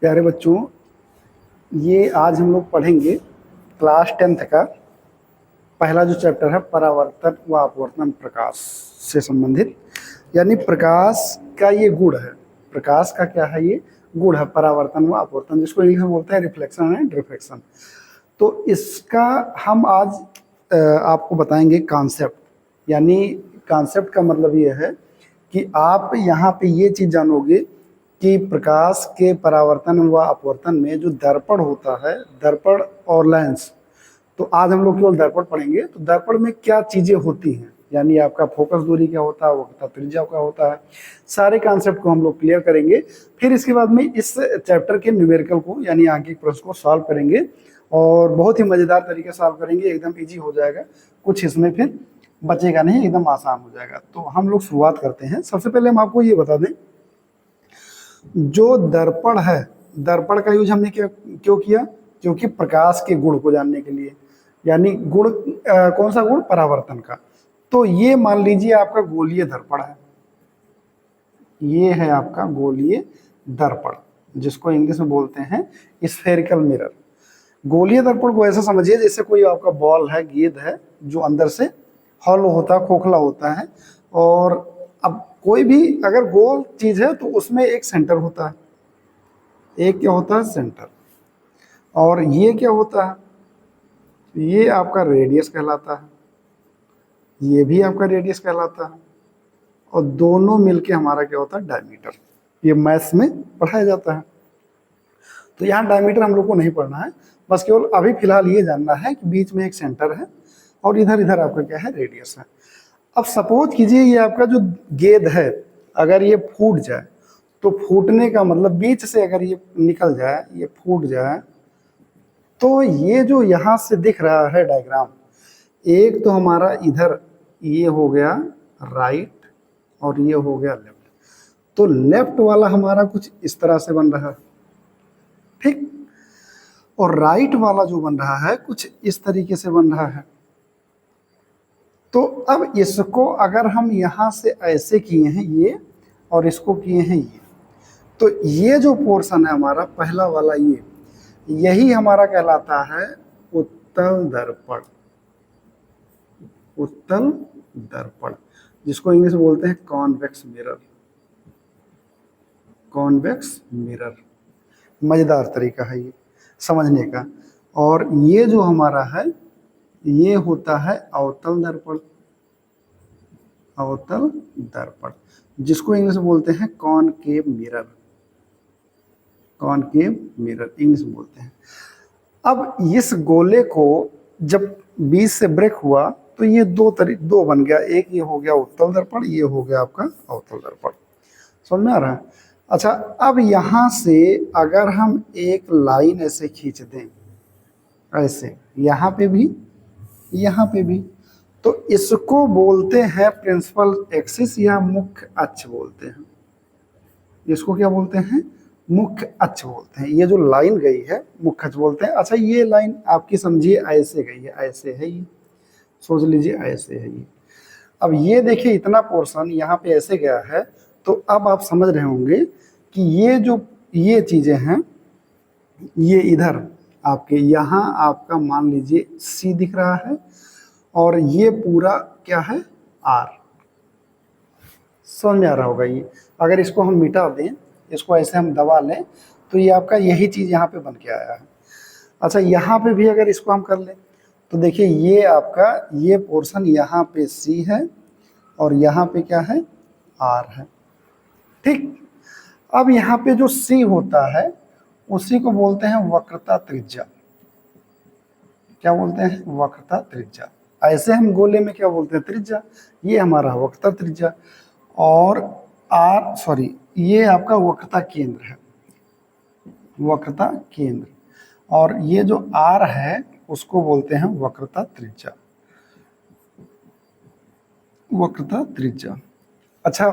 प्यारे बच्चों, ये आज हम लोग पढ़ेंगे क्लास 10th का पहला जो चैप्टर है परावर्तन व अपवर्तन प्रकाश से संबंधित। यानी प्रकाश का ये गुण है। प्रकाश का क्या है? ये गुण है परावर्तन व अपवर्तन, जिसको इंग्लिश में बोलते हैं रिफ्लेक्शन एंड रिफ्रैक्शन। तो इसका हम आज आपको बताएंगे कॉन्सेप्ट। यानी कॉन्सेप्ट का मतलब ये है कि आप यहाँ पे ये चीज़ जानोगे कि प्रकाश के परावर्तन व अपवर्तन में जो दर्पण होता है, दर्पण और लेंस, तो आज हम लोग केवल दर्पण पढ़ेंगे। तो दर्पण में क्या चीज़ें होती हैं, यानी आपका फोकस दूरी क्या होता है, वक्रता त्रिज्या क्या होता है, सारे कॉन्सेप्ट को हम लोग क्लियर करेंगे। फिर इसके बाद में इस चैप्टर के न्यूमेरिकल को यानी आंकिक प्रश्न को सॉल्व करेंगे और बहुत ही मज़ेदार तरीके से सॉल्व करेंगे। एकदम ईजी हो जाएगा, कुछ इसमें फिर बचेगा नहीं, एकदम आसान हो जाएगा। तो हम लोग शुरुआत करते हैं। सबसे पहले हम आपको ये बता दें, जो दर्पण है, दर्पण का यूज हमने क्यों किया? क्योंकि प्रकाश के गुण को जानने के लिए। यानी गुण कौन सा गुण? परावर्तन का। तो ये मान लीजिए आपका गोलीय दर्पण है, ये है आपका गोलीय दर्पण, जिसको इंग्लिश में बोलते हैं स्फेरिकल मिरर। गोलीय दर्पण को ऐसा समझिए जैसे कोई आपका बॉल है, गेंद है, जो अंदर से हॉलो होता है, खोखला होता है। और अब कोई भी अगर गोल चीज है तो उसमें एक सेंटर होता है। एक क्या होता है? सेंटर। और ये क्या होता है? ये आपका रेडियस कहलाता है, ये भी आपका रेडियस कहलाता है। और दोनों मिलके हमारा क्या होता है? डायमीटर। ये मैथ्स में पढ़ाया जाता है। तो यहाँ डायमीटर हम लोग को नहीं पढ़ना है, बस केवल अभी फिलहाल ये जानना है कि बीच में एक सेंटर है और इधर इधर आपका क्या है? रेडियस है। अब सपोज कीजिए ये आपका जो गेंद है, अगर ये फूट जाए, तो फूटने का मतलब बीच से अगर ये निकल जाए, ये फूट जाए, तो ये जो यहाँ से दिख रहा है डायग्राम, एक तो हमारा इधर ये हो गया राइट और ये हो गया लेफ्ट। तो लेफ्ट वाला हमारा कुछ इस तरह से बन रहा है, ठीक, और राइट वाला जो बन रहा है कुछ इस तरीके से बन रहा है। तो अब इसको अगर हम यहाँ से ऐसे किए हैं ये, और इसको किए हैं ये, तो ये जो पोर्शन है हमारा पहला वाला, ये यही हमारा कहलाता है उत्तल दर्पण। उत्तल दर्पण, जिसको इंग्लिश में बोलते हैं कॉन्वेक्स मिरर। कॉन्वेक्स मिरर मजेदार तरीका है ये समझने का। और ये जो हमारा है ये होता है अवतल दर्पण। अवतल दर्पण, जिसको इंग्लिश में बोलते हैं concave mirror. Concave mirror English में बोलते हैं। अब इस गोले को जब बीच से ब्रेक हुआ तो ये दो बन गया। एक ये हो गया उत्तल दर्पण, ये हो गया आपका अवतल दर्पण। समझ में आ रहा है? अच्छा, अब यहाँ से अगर हम एक लाइन ऐसे खींच दें, ऐसे यहाँ पे भी, यहाँ पे भी, तो इसको बोलते हैं प्रिंसिपल एक्सिस या मुख्य अक्ष बोलते हैं। इसको क्या बोलते हैं? मुख्य अक्ष बोलते हैं। ये जो लाइन गई है मुख्य अक्ष बोलते हैं। अच्छा, ये लाइन आपकी समझिए ऐसे गई है, ऐसे है ये, सोच लीजिए ऐसे है ये। अब ये देखिए इतना पोर्शन यहाँ पे ऐसे गया है, तो अब आप समझ रहे होंगे कि ये जो ये चीजें हैं, ये इधर आपके यहाँ आपका मान लीजिए सी दिख रहा है, और ये पूरा क्या है? आर। समझ में आ रहा होगा ये। अगर इसको हम मिटा दें, इसको ऐसे हम दबा लें, तो ये आपका यही चीज़ यहाँ पे बन के आया है। अच्छा, यहाँ पे भी अगर इसको हम कर लें, तो देखिए ये आपका ये पोर्शन यहाँ पे सी है और यहाँ पे क्या है? आर है, ठीक। अब यहाँ पे जो सी होता है उसी को बोलते हैं वक्रता त्रिज्या। क्या बोलते हैं? वक्रता त्रिज्या। ऐसे हम गोले में क्या बोलते हैं? त्रिज्या। ये हमारा वक्रता त्रिज्या। और ये आपका वक्रता केंद्र है, वक्रता केंद्र। और ये जो आर है उसको बोलते हैं वक्रता त्रिज्या। वक्रता त्रिज्या। अच्छा,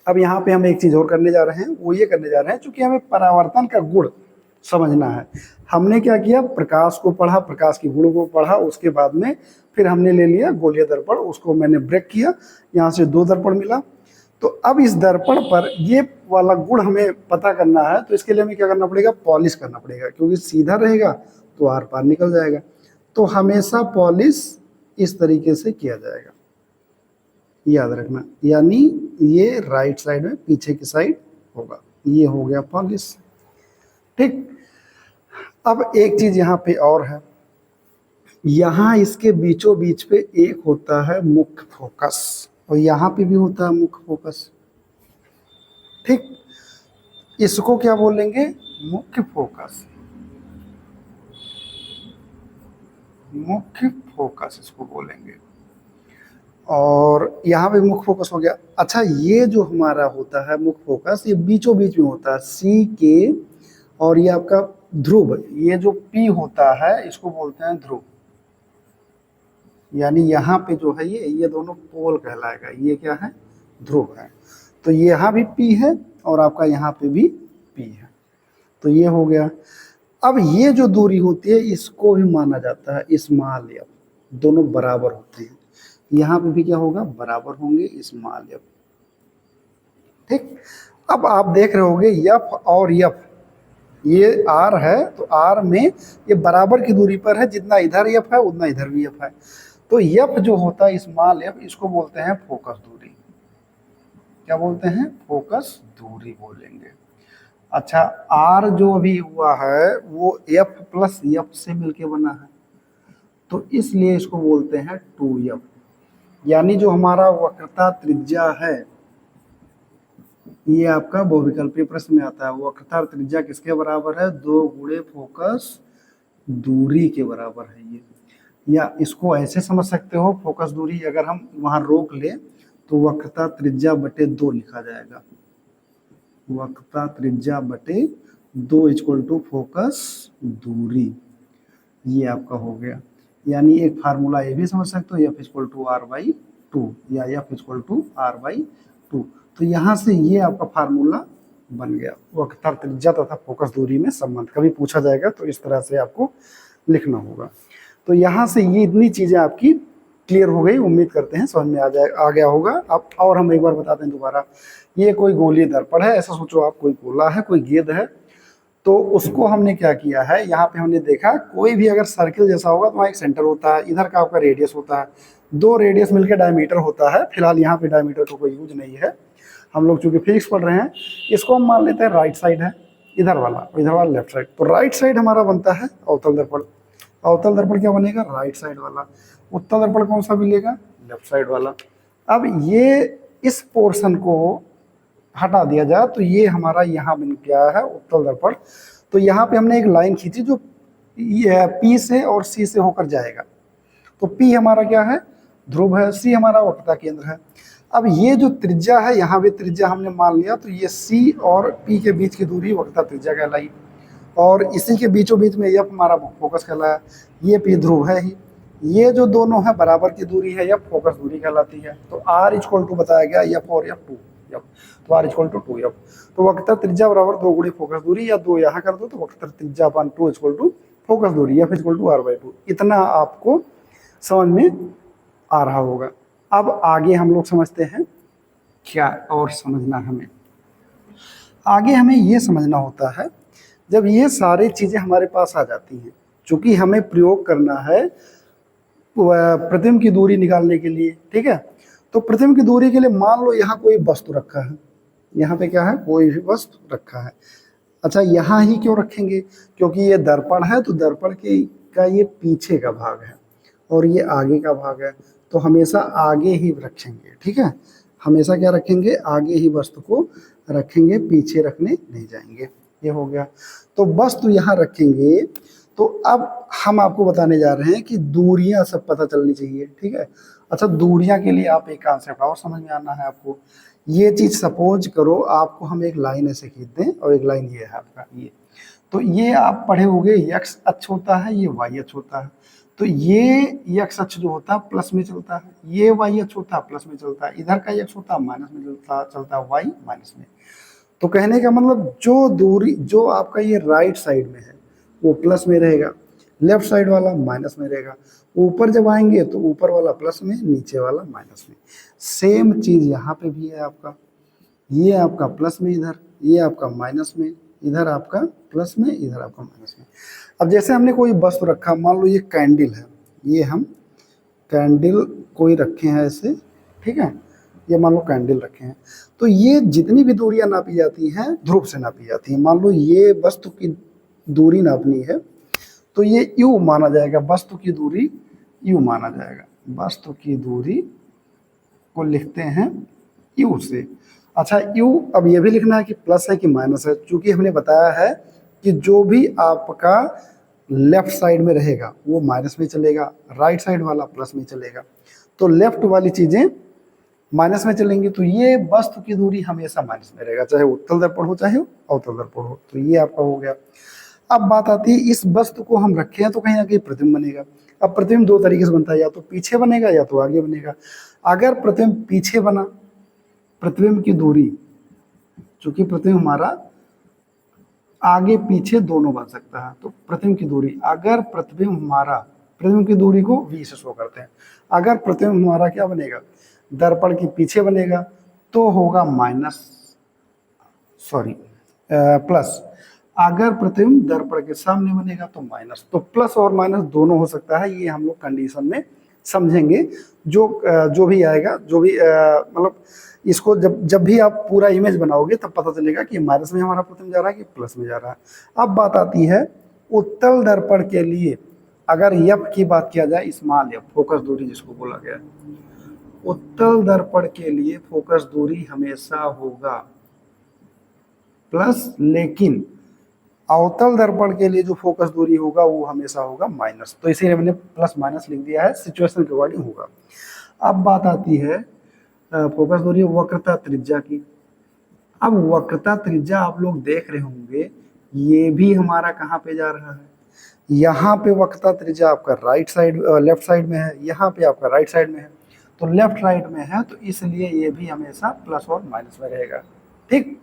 अब यहाँ पे हम एक चीज और करने जा रहे हैं, वो ये करने जा रहे हैं, चूंकि हमें परावर्तन का गुण समझना है। हमने क्या किया? प्रकाश को पढ़ा, प्रकाश के गुण को पढ़ा, उसके बाद में फिर हमने ले लिया गोलीय दर्पण, उसको मैंने ब्रेक किया, यहाँ से दो दर्पण मिला। तो अब इस दर्पण पर ये वाला गुण हमें पता करना है, तो इसके लिए हमें क्या करना पड़ेगा, पॉलिश करना पड़ेगा, क्योंकि सीधा रहेगा तो आर पार निकल जाएगा। तो हमेशा पॉलिश इस तरीके से किया जाएगा, याद रखना। यानी ये राइट साइड में पीछे की साइड होगा, ये हो गया पॉलिश। ठीक। अब एक चीज यहाँ पे और है, यहाँ इसके बीचों बीच पे एक होता है मुख्य फोकस, और यहाँ पे भी होता है मुख्य फोकस। ठीक। इसको क्या बोलेंगे, मुख्य फोकस, मुख्य फोकस इसको बोलेंगे। और यहाँ पे मुख्य फोकस हो गया। अच्छा, ये जो हमारा होता है मुख्य फोकस, ये बीचों बीच में होता है सी के, और ये आपका ध्रुव, ये जो पी होता है इसको बोलते हैं ध्रुव। यानी यहाँ पे जो है ये दोनों पोल कहलाएगा, ये क्या है, ध्रुव है। तो ये यहाँ भी पी है और आपका यहाँ पे भी पी है, तो ये हो गया। अब ये जो दूरी होती है इसको भी माना जाता है स्मॉल एफ, दोनों बराबर होते हैं। यहाँ पे भी क्या होगा, बराबर होंगे स्मॉल एफ। ठीक। अब आप देख रहे होंगे एफ और एफ, ये आर है तो आर में ये बराबर की दूरी पर है, जितना इधर एफ है उतना इधर भी एफ है। तो एफ जो होता है स्मॉल एफ, इसको बोलते हैं फोकस दूरी। क्या बोलते हैं, फोकस दूरी बोलेंगे। अच्छा, आर जो अभी हुआ है वो एफ प्लस एफ से मिलके बना है, तो इसलिए इसको बोलते हैं 2f। यानी जो हमारा वक्रता त्रिज्या है, ये आपका बहुविकल्पीय प्रश्न में आता है, वक्रता त्रिज्या किसके बराबर है, 2 गुणे फोकस दूरी के बराबर है ये। या इसको ऐसे समझ सकते हो, फोकस दूरी अगर हम वहां रोक ले तो वक्रता त्रिज्या बटे 2 लिखा जाएगा। वक्रता त्रिज्या बटे 2 इक्वल टू फोकस दूरी, ये आपका हो गया। यानी एक फार्मूला ये भी समझ सकते हो, F equal to R by 2 या F equal to R by 2। तो यहाँ से ये आपका फार्मूला बन गया, वक्रता त्रिज्या तथा फोकस दूरी में संबंध। कभी पूछा जाएगा तो इस तरह से आपको लिखना होगा। तो यहाँ से ये इतनी चीजें आपकी क्लियर हो गई, उम्मीद करते हैं समझ में आ गया होगा। अब और हम एक बार बताते हैं दोबारा, ये कोई गोलीय दर्पण है, ऐसा सोचो आप, कोई गोला है, कोई गेंद है, तो उसको हमने क्या किया है, यहाँ पे हमने देखा कोई भी अगर सर्किल जैसा होगा तो वहाँ एक सेंटर होता है, इधर का आपका रेडियस होता है, 2 रेडियस मिलकर डायमीटर होता है। फिलहाल यहाँ पे डायमीटर का कोई यूज नहीं है, हम लोग चूंकि फिजिक्स पढ़ रहे हैं। इसको हम मान लेते हैं राइट साइड है इधर वाला लेफ्ट साइड। तो राइट साइड हमारा बनता है अवतल दर्पण। अवतल दर्पण क्या बनेगा, राइट साइड वाला। उत्तल दर्पण कौन सा मिलेगा, लेफ्ट साइड वाला। अब ये इस पोर्शन को हटा दिया जाए तो ये हमारा यहाँ बन गया है उत्तल दर्पण। तो यहाँ पे हमने एक लाइन खींची जो पी से और सी से होकर जाएगा। तो पी हमारा क्या है, ध्रुव है, सी हमारा वक्रता केंद्र है। अब ये जो त्रिज्या है, यहाँ भी त्रिज्या हमने मान लिया, तो ये सी और पी के बीच की दूरी वक्रता त्रिज्या कहलाई, और इसी के बीचों बीच में एफ हमारा फोकस कहलाया। ये पी ध्रुव है ही, ये जो दोनों है बराबर की दूरी है, एफ फोकस दूरी कहलाती है। तो आर इक्वल टू बताया गया एफ और एफ 2 एफ, तो आर इक्वल टू 2f। तो वक्रता त्रिज्या बराबर 2 गुणी फोकस दूरी, या 2 यहाँ कर दो तो वक्रता त्रिज्या अपन 2 इक्वल टू फोकस दूरी, F equal to R by 2। इतना आपको समझ में आ रहा होगा। अब आगे हम लोग समझते हैं क्या और समझना हमें, आगे हमें ये समझना होता है, जब ये सारी चीजें हमारे पास आ जाती हैं, चूंकि हमें प्रयोग करना है प्रतिबिंब की दूरी निकालने के लिए, ठीक है। तो प्रतिबिंब की दूरी के लिए मान लो यहाँ कोई वस्तु रखा है, यहाँ पे क्या है, कोई भी वस्तु रखा है। अच्छा, यहाँ ही क्यों रखेंगे, क्योंकि ये दर्पण है, तो दर्पण के का ये पीछे का भाग है और ये आगे का भाग है, तो हमेशा आगे ही रखेंगे, ठीक है। हमेशा क्या रखेंगे, आगे ही वस्तु को रखेंगे, पीछे रखने नहीं जाएंगे। ये हो गया। तो वस्तु यहाँ रखेंगे। तो अब हम आपको बताने जा रहे हैं कि दूरियां सब पता चलनी चाहिए, ठीक है। अच्छा, दूरियां के लिए आप एक कॉन्सेप्ट और समझ में आना है आपको। ये चीज सपोज करो आपको हम एक लाइन ऐसे खींच दें, और एक लाइन ये है आपका ये, तो ये आप पढ़े होंगे x अक्ष होता है, ये y अक्ष होता है। तो ये x अक्ष जो होता है प्लस में चलता है, ये y अक्ष होता है प्लस में चलता है, इधर का x होता है माइनस में चलता है y माइनस में। तो कहने का मतलब जो दूरी जो आपका ये राइट साइड में है वो प्लस में रहेगा, लेफ्ट साइड वाला माइनस में रहेगा। ऊपर जब आएंगे तो ऊपर वाला प्लस में, नीचे वाला माइनस में। सेम चीज यहाँ पे भी है आपका। ये आपका प्लस में इधर, ये आपका माइनस में, इधर आपका प्लस में, इधर आपका माइनस में। अब जैसे हमने कोई वस्तु रखा, मान लो ये कैंडल है, ये हम कैंडल कोई रखे हैं ऐसे, ठीक है, ये मान लो कैंडल रखे हैं, तो ये जितनी भी दूरियां नापी जाती हैं ध्रुव से नापी जाती हैं। मान लो ये वस्तु की दूरी नापनी है तो ये यू माना जाएगा, वस्तु की दूरी यू माना जाएगा, वस्तु की दूरी को लिखते हैं यू से। अच्छा यू, अब ये भी लिखना है कि प्लस है कि माइनस है, क्योंकि हमने बताया है कि जो भी आपका लेफ्ट साइड में रहेगा वो माइनस में चलेगा, राइट साइड वाला प्लस में चलेगा, तो लेफ्ट वाली चीजें माइनस में चलेंगी, तो ये वस्तु की दूरी हमेशा माइनस में रहेगा, चाहे उत्तल दर्पण हो चाहे अवतल दर्पण हो। तो ये आपका हो गया। अब बात आती है, इस वस्तु को हम रखे हैं तो कहीं ना कहीं प्रतिबिंब बनेगा। अब प्रतिबिंब दो तरीके से बनता है, या तो पीछे बनेगा या तो आगे बनेगा। अगर प्रतिबिंब पीछे बना, प्रतिबिंब की दूरी, चूंकि प्रतिबिंब हमारा आगे पीछे दोनों बन सकता है, तो प्रतिबिंब की दूरी, अगर प्रतिबिंब हमारा, प्रतिबिंब की दूरी को v से शो करते हैं, अगर प्रतिबिंब हमारा क्या बनेगा, दर्पण के पीछे बनेगा तो होगा माइनस, सॉरी प्लस। अगर प्रतिबिंब दर्पण के सामने बनेगा तो माइनस। तो प्लस और माइनस दोनों हो सकता है, ये हम लोग कंडीशन में समझेंगे। जो भी आएगा, जो भी मतलब इसको जब जब भी आप पूरा इमेज बनाओगे तब पता चलेगा कि माइनस में हमारा प्रतिबिंब जा रहा है कि प्लस में जा रहा है। अब बात आती है उत्तल दर्पण के लिए, अगर एफ की बात किया जाए, स्मॉल एफ, फोकस दूरी जिसको बोला गया है, उत्तल दर्पण के लिए फोकस दूरी हमेशा होगा प्लस, लेकिन अवतल दर्पण के लिए जो फोकस दूरी होगा वो हमेशा होगा माइनस। तो इसीलिए मैंने प्लस माइनस लिख दिया है, सिचुएशन के अकॉर्डिंग होगा। अब बात आती है फोकस दूरी वक्रता त्रिज्या की। अब वक्रता त्रिज्या आप लोग देख रहे होंगे, ये भी हमारा कहाँ पे जा रहा है, यहाँ पे वक्रता त्रिज्या आपका राइट साइड, लेफ्ट साइड में है, यहाँ पे आपका राइट साइड में है, तो लेफ्ट राइट में है, तो इसलिए ये भी हमेशा प्लस और माइनस में रहेगा। ठीक,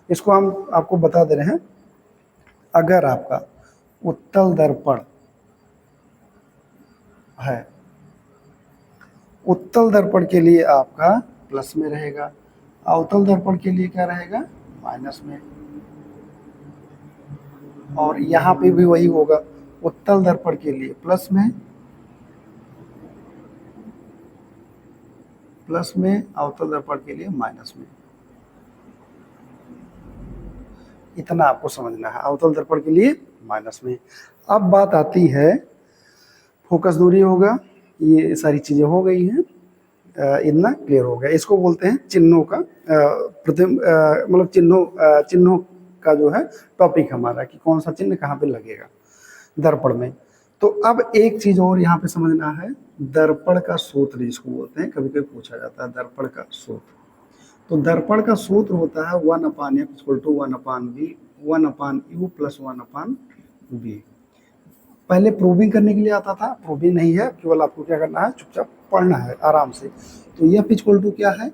इसको हम आपको बता दे रहे हैं। अगर आपका उत्तल दर्पण है, उत्तल दर्पण के लिए आपका प्लस में रहेगा, अवतल दर्पण के लिए क्या रहेगा, माइनस में। और यहाँ पे भी वही होगा, उत्तल दर्पण के लिए प्लस में, प्लस में, अवतल दर्पण के लिए माइनस में। इतना आपको समझना है, अवतल दर्पण के लिए माइनस में। अब बात आती है फोकस दूरी होगा, ये सारी चीजें हो गई हैं, इतना क्लियर हो गया। इसको बोलते हैं चिन्हों का मतलब चिन्हों का जो है टॉपिक हमारा, कि कौन सा चिन्ह कहाँ पे लगेगा दर्पण में। तो अब एक चीज और यहाँ पे समझना है, दर्पण का सूत्र जिसको बोलते हैं, कभी कभी पूछा जाता है दर्पण का सूत्र। तो दर्पण का सूत्र होता है 1/f = 1/v, 1/u + 1/v। पहले प्रूविंग करने के लिए आता था, प्रूविंग नहीं है, केवल आपको क्या करना है, चुपचाप पढ़ना है आराम से। तो यह = क्या है,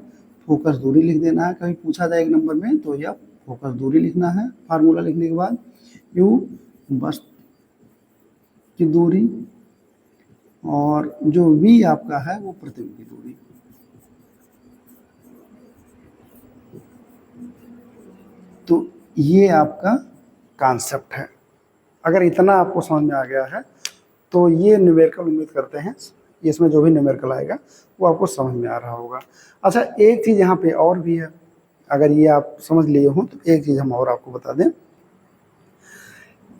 फोकस दूरी लिख देना है। कभी पूछा जाए एक नंबर में तो यह फोकस दूरी लिखना है, फार्मूला लिखने के बाद u वस्तु की दूरी, और जो v आपका है वो प्रतिबिंब की दूरी। तो ये आपका कॉन्सेप्ट है। अगर इतना आपको समझ में आ गया है तो ये न्यूमेरिकल, उम्मीद करते हैं इसमें जो भी न्यूमेरिकल आएगा वो आपको समझ में आ रहा होगा। अच्छा, एक चीज़ यहाँ पे और भी है, अगर ये आप समझ लिए हो तो एक चीज़ हम और आपको बता दें।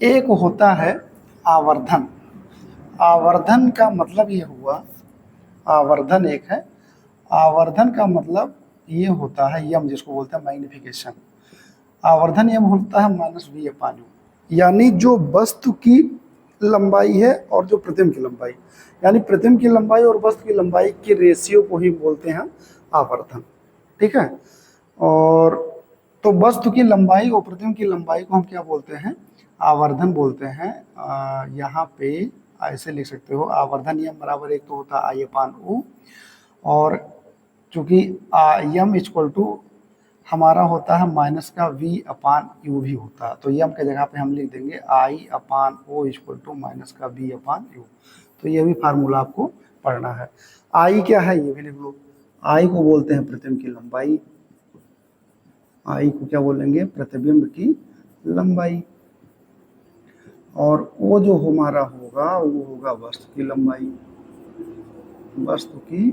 एक होता है आवर्धन। आवर्धन का मतलब ये हुआ, आवर्धन एक है, आवर्धन का मतलब ये होता है यम, जिसको बोलते हैं मैग्निफिकेशन। आवर्धन यम होता है -v/u, यानी जो वस्तु की लंबाई है और जो प्रतिबिंब की लंबाई, यानी प्रतिबिंब की लंबाई और वस्तु की लंबाई के रेशियो को ही बोलते हैं आवर्धन। ठीक है, और तो वस्तु की लंबाई और प्रतिबिंब की लंबाई को हम क्या बोलते हैं, आवर्धन बोलते हैं। यहाँ पे ऐसे लिख सकते हो, आवर्धन यम बराबर एक तो होता है I/U, और चूंकि यम = हमारा होता है माइनस का v/u भी होता है, तो यम के जगह पे हम लिख देंगे I/O = माइनस का v/u। तो ये भी फार्मूला आपको पढ़ना है। I क्या है ये भी लिख लो, I को बोलते हैं प्रतिबिंब की लंबाई, आई को क्या बोलेंगे, प्रतिबिंब की लंबाई, और ओ जो हमारा होगा वो होगा वस्तु की लंबाई, वस्तु की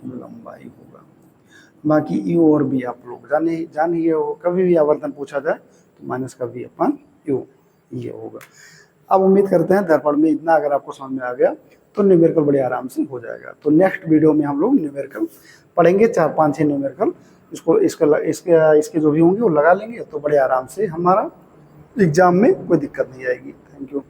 लंबाई होगा। बाकी यू और बी आप लोग जानिए हो, कभी भी आवर्तन पूछा जाए तो माइनस का वी अपन यू ये होगा। अब उम्मीद करते हैं दर्पण में इतना अगर आपको समझ में आ गया तो न्यूमेरिकल बड़े आराम से हो जाएगा। तो नेक्स्ट वीडियो में हम लोग न्यूमेरिकल पढ़ेंगे, 4-5-6 न्यूमेरिकल, इसको इसके जो भी होंगे वो लगा लेंगे तो बड़े आराम से हमारा एग्जाम में कोई दिक्कत नहीं आएगी। Thank you.